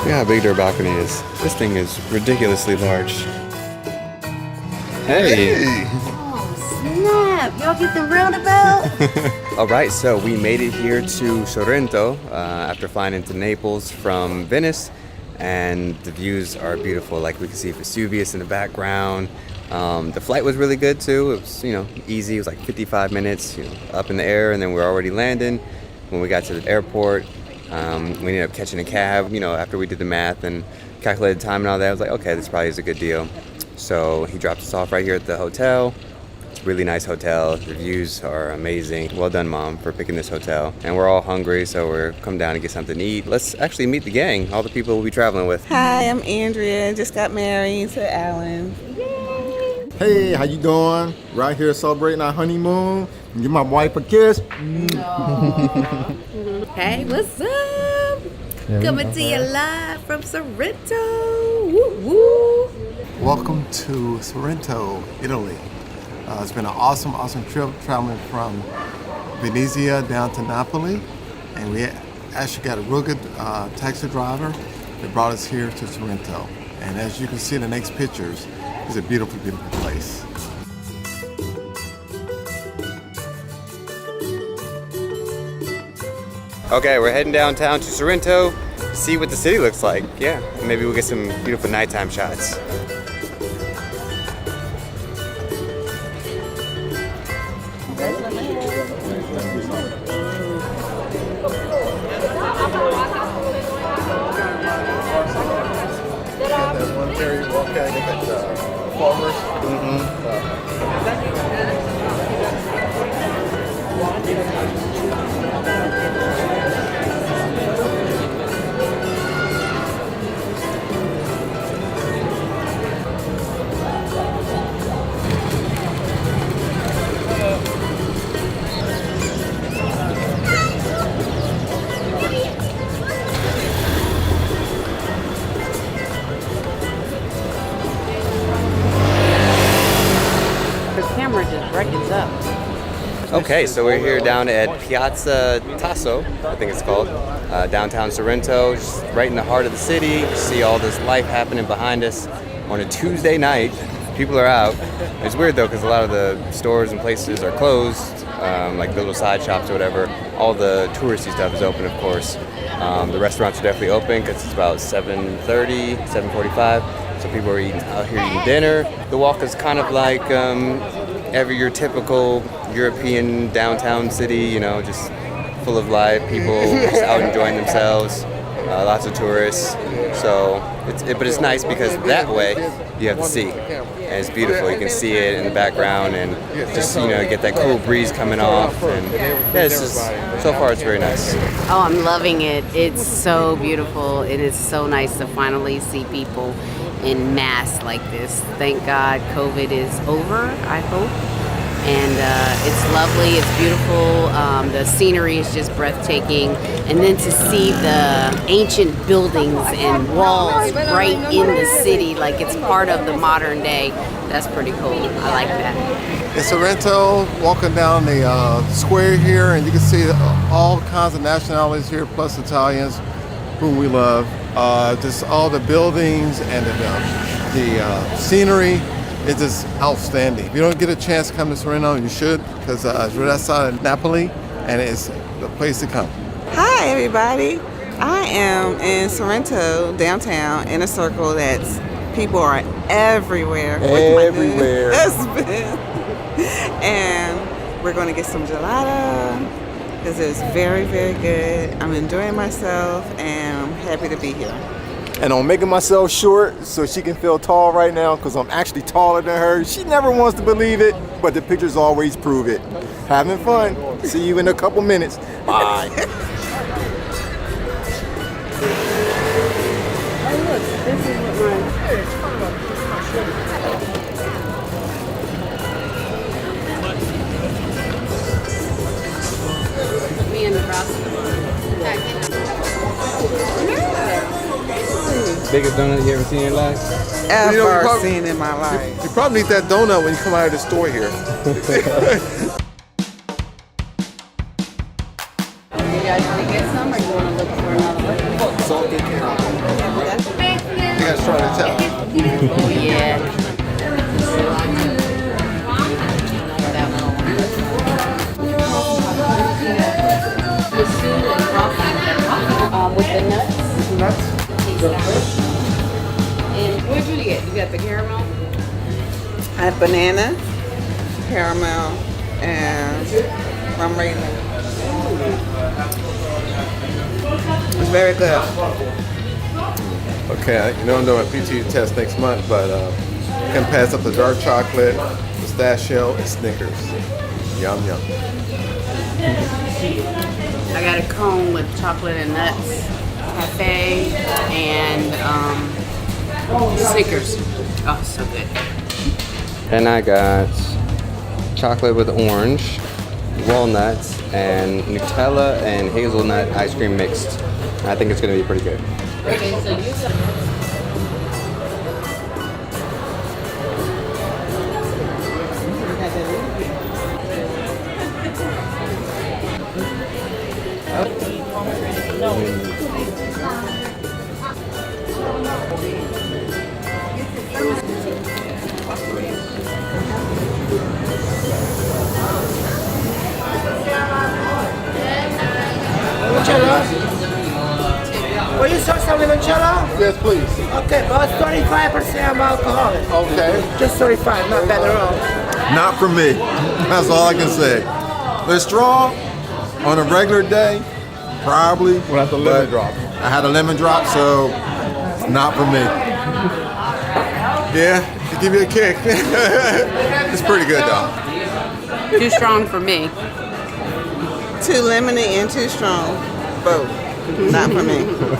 Look how big their balcony is. This thing is ridiculously large. Hey! Oh, snap! Y'all get the roundabout? Alright, so we made it here to Sorrento after flying into Naples from Venice. And the views are beautiful. Like, we can see Vesuvius in the background. The flight was really good too. It was, easy. It was like 55 minutes, up in the air, and then we were already landing. When we got to the airport, we ended up catching a cab, after we did the math and calculated time and all that. I was like, okay, this probably is a good deal. So he dropped us off right here at the hotel. It's a really nice hotel. The views are amazing. Well done, Mom, for picking this hotel. And we're all hungry, so we're come down to get something to eat. Let's actually meet the gang, all the people we'll be traveling with. Hi, I'm Andrea. Just got married to Alan. Yay! Hey, how you doing? Right here celebrating our honeymoon. Give my wife a kiss. Hey, what's up? Coming to you live from Sorrento. Woo woo. Welcome to Sorrento, Italy. It's been an awesome trip traveling from Venice down to Naples. And we actually got a real good taxi driver that brought us here to Sorrento. And as you can see in the next pictures, it's a beautiful, beautiful place. Okay, we're heading downtown to Sorrento to see what the city looks like. Yeah, maybe we'll get some beautiful nighttime shots. Okay, so we're here down at Piazza Tasso, I think it's called, downtown Sorrento, just right in the heart of the city. You see all this life happening behind us on a Tuesday night. People are out. It's weird though, because a lot of the stores and places are closed, like the little side shops or whatever. All the touristy stuff is open, of course. The restaurants are definitely open because it's about 7:30, 7:45. So people are out here eating dinner. The walk is kind of like your typical European downtown city, just full of life, people just out enjoying themselves, lots of tourists. So, but it's nice because that way you have the sea, and it's beautiful. You can see it in the background, and just get that cool breeze coming off. And yeah, it's just so far it's very nice. Oh, I'm loving it. It's so beautiful. It is so nice to finally see people in mass like this. Thank God COVID is over, I hope. And it's lovely, it's beautiful, the scenery is just breathtaking, and then to see the ancient buildings and walls right in the city, like it's part of the modern day, that's pretty cool. I like that. In Sorrento, walking down the square here, and you can see all kinds of nationalities here, plus Italians, whom we love. Just all the buildings and the scenery. It's just outstanding. If you don't get a chance to come to Sorrento, you should, because it's right outside of Napoli, and it's the place to come. Hi, everybody. I am in Sorrento, downtown, in a circle that's people are everywhere. Everywhere. And we're going to get some gelato because it's very, very good. I'm enjoying myself and I'm happy to be here. And I'm making myself short so she can feel tall right now because I'm actually taller than her. She never wants to believe it, but the pictures always prove it. Having fun. See you in a couple minutes. Bye. Me and the rest of Biggest donut you ever seen in your life? Ever You know, you prob- seen in my life. You probably need that donut when you come out of the store here. You guys want to get some or you want to look for another one? Salted caramel. You gotta try this out. Oh, yeah. That one. The soup and coffee with the nuts. Nuts? And what did you get? You got the caramel? I have banana, caramel, and rum raisin. It's very good. Okay, you know I'm doing a PT test next month, but can pass up the dark chocolate, pistachio, and Snickers. Yum, yum. I got a cone with chocolate and nuts, cafe, and Snickers. Oh, so good. And I got chocolate with orange, walnuts, and Nutella and hazelnut ice cream mixed. I think it's gonna be pretty good. Okay, so you Will you serve some limoncello? Yes, please. Okay, but 35% alcohol. Okay. Just 35, not bad at all. Not for me. That's all I can say. They're strong on a regular day, probably. We'll have the lemon drop. I had a lemon drop, so it's not for me. Yeah, to give you a kick. It's pretty good though. too strong for me. Too lemony and too strong. Both. Not for me.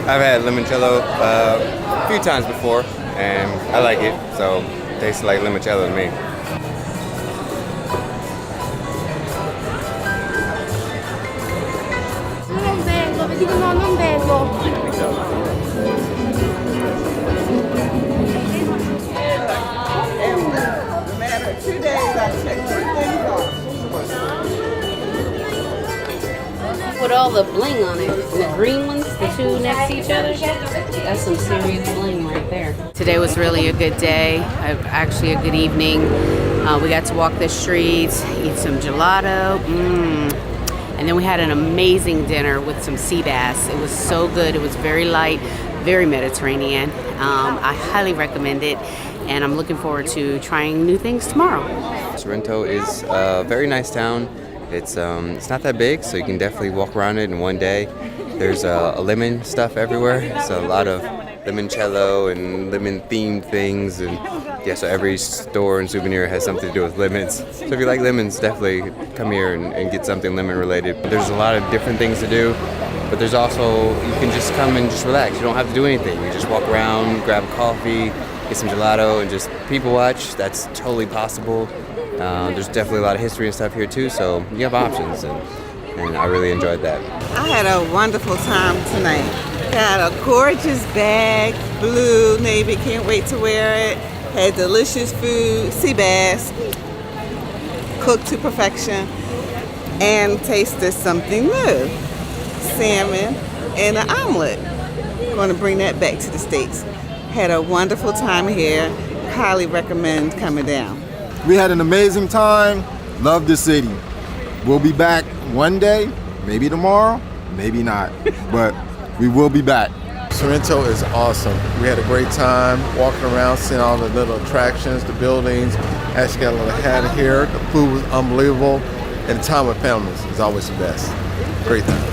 I've had limoncello a few times before, and I like it. So it tastes like limoncello to me. Non bello, vi dico no, non bello. No matter 2 days, I check 2 things off. With all the bling on it, and the green ones, the two next to each other, that's some serious bling right there. Today was really a good day, actually a good evening. We got to walk the streets, eat some gelato, and then we had an amazing dinner with some sea bass. It was so good, it was very light, very Mediterranean. I highly recommend it, and I'm looking forward to trying new things tomorrow. Sorrento is a very nice town. It's not that big, so you can definitely walk around it in one day. There's a lemon stuff everywhere, so a lot of limoncello and lemon-themed things, and yeah, so every store and souvenir has something to do with lemons. So if you like lemons, definitely come here and get something lemon-related. There's a lot of different things to do, but there's also, you can just come and just relax. You don't have to do anything. You just walk around, grab a coffee, get some gelato, and just people watch. That's totally possible. There's definitely a lot of history and stuff here too, so you have options, and I really enjoyed that. I had a wonderful time tonight. Got a gorgeous bag, blue, navy, can't wait to wear it. Had delicious food, sea bass, cooked to perfection, and tasted something new. Salmon and an omelet. Going to bring that back to the States. Had a wonderful time here. Highly recommend coming down. We had an amazing time. Love the city. We'll be back one day, maybe tomorrow, maybe not, but we will be back. Sorrento is awesome. We had a great time walking around, seeing all the little attractions, the buildings. Actually got a little hat here. The food was unbelievable. And the time with families is always the best. Great time.